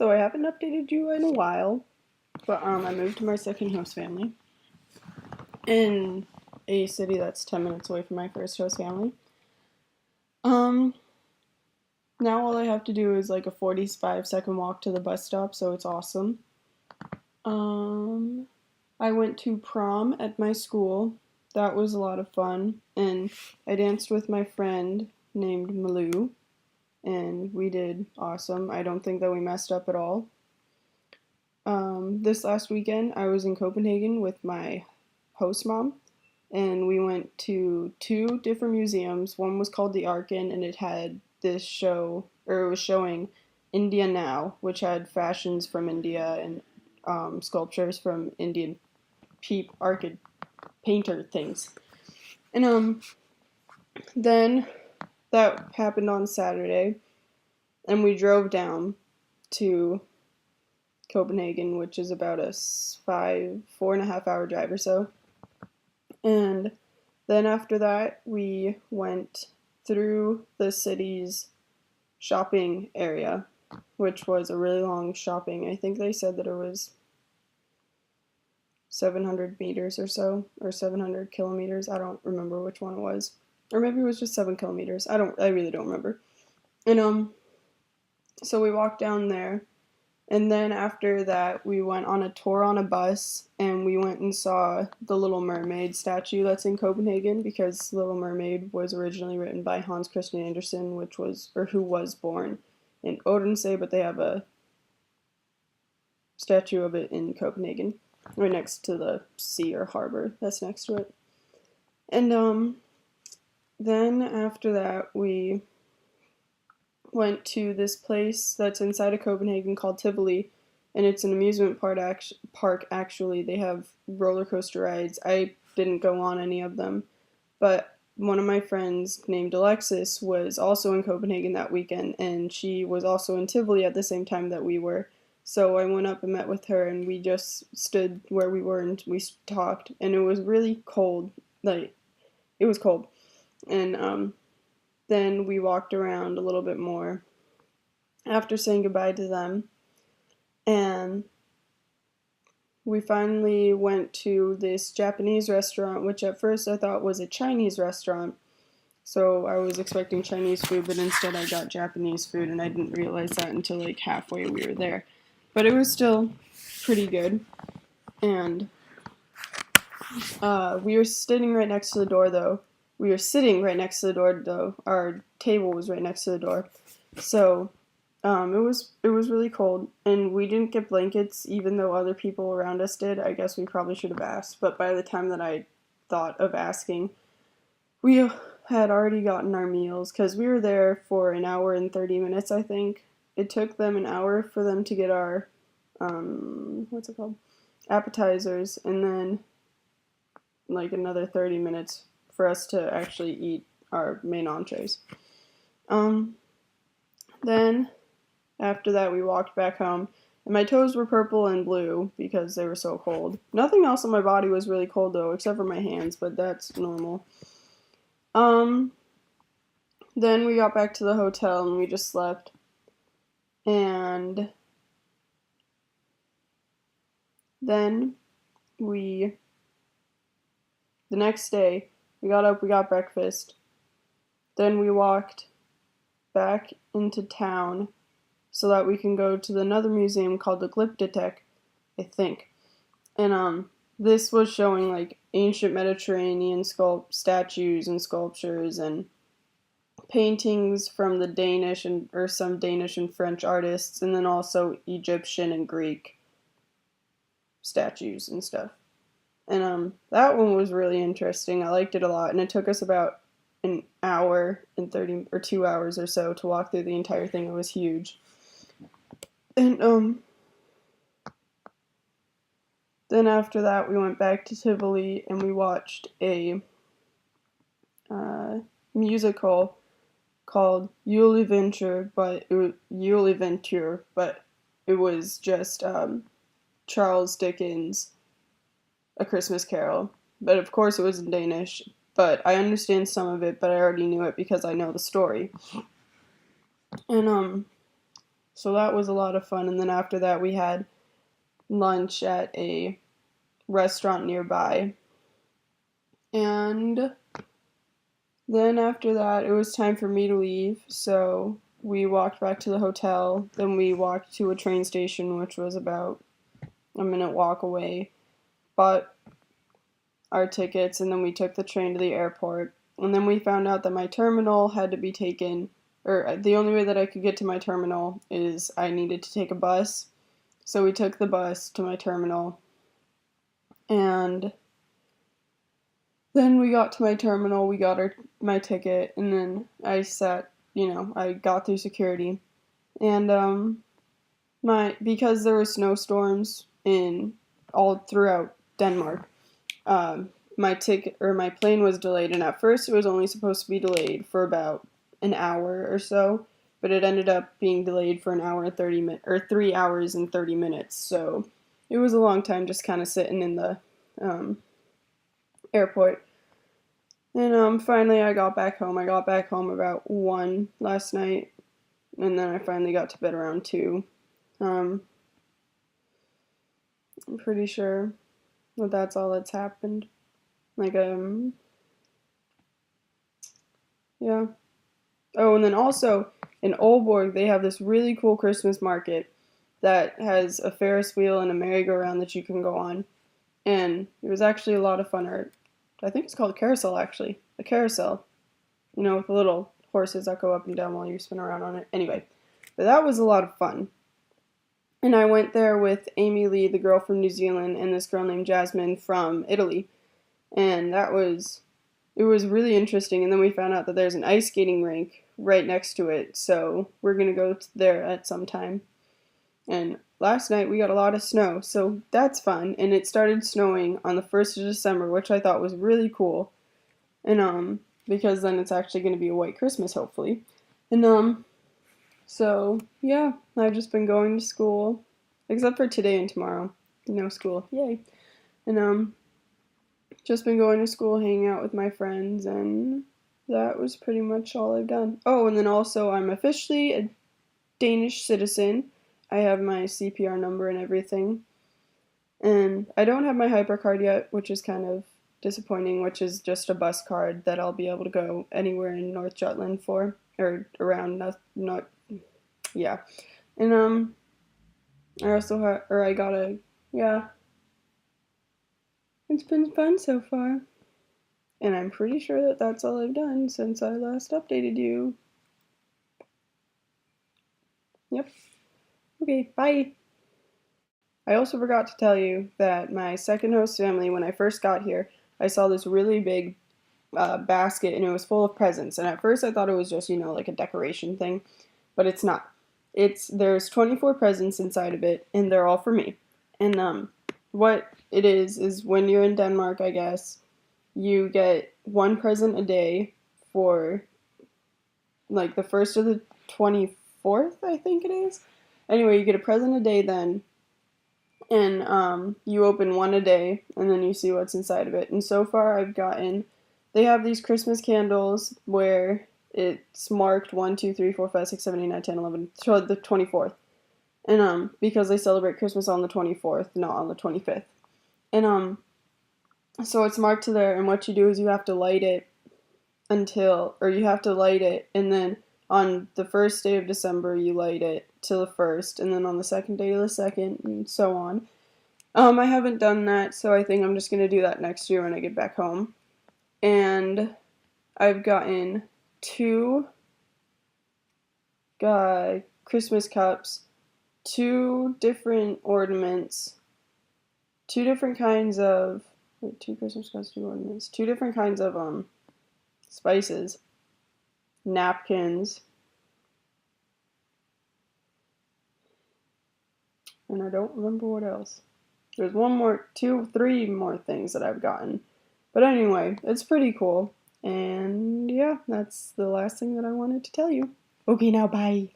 So I haven't updated you in a while, but I moved to my second host family in a city that's 10 minutes away from my first host family. Um, Now all I have to do is like a 45-second walk to the bus stop, so it's awesome. Um, I went to prom at my school. That was a lot of fun, and I danced with my friend named Malou, and we did awesome. I don't think that we messed up at all. This last weekend, I was in Copenhagen with my host mom, and we went to two different museums. One was called the Arkin, and it had this show, or it was showing India Now, which had fashions from India and sculptures from Indian arcade painter things. And then that happened on Saturday, and we drove down to Copenhagen, which is about a 4.5 hour drive or so. And then after that, we went through the city's shopping area, which was a really long shopping. I think they said that it was 700 meters or so, or 700 kilometers. I don't remember which one it was. Or maybe it was just 7 kilometers. I really don't remember. And so we walked down there, and then after that, we went on a tour on a bus, and we went and saw the Little Mermaid statue that's in Copenhagen, because Little Mermaid was originally written by Hans Christian Andersen, who was born in Odense, but they have a statue of it in Copenhagen, right next to the sea or harbor that's next to it. And then after that, we went to this place that's inside of Copenhagen called Tivoli, and it's an amusement park. Actually, they have roller coaster rides. I didn't go on any of them, but one of my friends named Alexis was also in Copenhagen that weekend, and she was also in Tivoli at the same time that we were. So I went up and met with her, and we just stood where we were and we talked, and it was really cold. Like, it was cold. And then we walked around a little bit more after saying goodbye to them, and we finally went to this Japanese restaurant, which at first I thought was a Chinese restaurant. So I was expecting Chinese food, but instead I got Japanese food, and I didn't realize that until like halfway we were there. But it was still pretty good, and we were sitting right next to the door, though. Our table was right next to the door, so it was really cold, and we didn't get blankets, even though other people around us did. I guess we probably should have asked, but by the time that I thought of asking, we had already gotten our meals, because we were there for an hour and 30 minutes, I think. It took them an hour for them to get our, what's it called? Appetizers, and then like another 30 minutes for us to actually eat our main entrees. Then after that, we walked back home, and my toes were purple and blue because they were so cold. Nothing else on my body was really cold, though, except for my hands, but that's normal. Then we got back to the hotel, and we just slept. And then the next day, we got up, we got breakfast. Then we walked back into town so that we can go to another museum called the Glyptotek, I think. And this was showing like ancient Mediterranean statues and sculptures and paintings from the Danish or some Danish and French artists, and then also Egyptian and Greek statues and stuff. And that one was really interesting. I liked it a lot, and it took us about an hour and 30 or 2 hours or so to walk through the entire thing. It was huge. And then after that, we went back to Tivoli, and we watched a musical called Juleventure, but it was just Charles Dickens' A Christmas Carol. But of course, it was in Danish. But I understand some of it, but I already knew it because I know the story. And So that was a lot of fun. And then after that, we had lunch at a restaurant nearby. And then after that, it was time for me to leave. So we walked back to the hotel. Then we walked to a train station, which was about a minute walk away. Bought our tickets, and then we took the train to the airport. And then we found out that my terminal had to be taken, or the only way that I could get to my terminal is I needed to take a bus. So we took the bus to my terminal, and then we got to my terminal, we got my ticket, and then I I got through security. And because there were snowstorms in all throughout Denmark, my plane was delayed, and at first it was only supposed to be delayed for about an hour or so, but it ended up being delayed for an hour and 30 minutes, or 3 hours and 30 minutes. So it was a long time just kind of sitting in the airport. And finally I got back home. I got back home about 1 last night, and then I finally got to bed around 2. I'm pretty sure that that's all that's happened. Yeah. Oh, and then also in Aalborg, they have this really cool Christmas market that has a Ferris wheel and a merry-go-round that you can go on. And it was actually a lot of fun. Or I think it's called a carousel, actually. A carousel. With the little horses that go up and down while you spin around on it. Anyway, but that was a lot of fun. And I went there with Amy Lee, the girl from New Zealand, and this girl named Jasmine from Italy. And it was really interesting. And then we found out that there's an ice skating rink right next to it. So we're going to go there at some time. And last night we got a lot of snow, so that's fun. And it started snowing on the 1st of December, which I thought was really cool. And because then it's actually going to be a white Christmas, hopefully. And so yeah, I've just been going to school, except for today and tomorrow. No school, yay. And just been going to school, hanging out with my friends, and that was pretty much all I've done. Oh, and then also I'm officially a Danish citizen. I have my CPR number and everything. And I don't have my hypercard yet, which is kind of disappointing, which is just a bus card that I'll be able to go anywhere in North Jutland for, or around, not yeah. And I also I got yeah. It's been fun so far. And I'm pretty sure that that's all I've done since I last updated you. Yep. Okay, bye. I also forgot to tell you that my second host family, when I first got here, I saw this really big basket, and it was full of presents. And at first I thought it was just, like a decoration thing, but it's not. There's 24 presents inside of it, and they're all for me. And what it is when you're in Denmark, I guess, you get one present a day for like the 1st of the 24th, I think it is. Anyway, you get a present a day then, and you open one a day, and then you see what's inside of it. And so far they have these Christmas candles where it's marked 1, 2, 3, 4, 5, 6, 7, 8, 9, 10, 11, so the 24th. And because they celebrate Christmas on the 24th, not on the 25th. And so it's marked to there, and what you do is you have to light it and then on the 1st day of December you light it till the 1st, and then on the 2nd day to the 2nd, and so on. I haven't done that, so I think I'm just going to do that next year when I get back home. And I've gotten 2 Christmas cups, 2 different ornaments, 2 different kinds of 2 Christmas cups, 2 ornaments, 2 different kinds of spices, napkins, and I don't remember what else. There's 3 more things that I've gotten. But anyway, it's pretty cool. And yeah, that's the last thing that I wanted to tell you. Okay, now bye.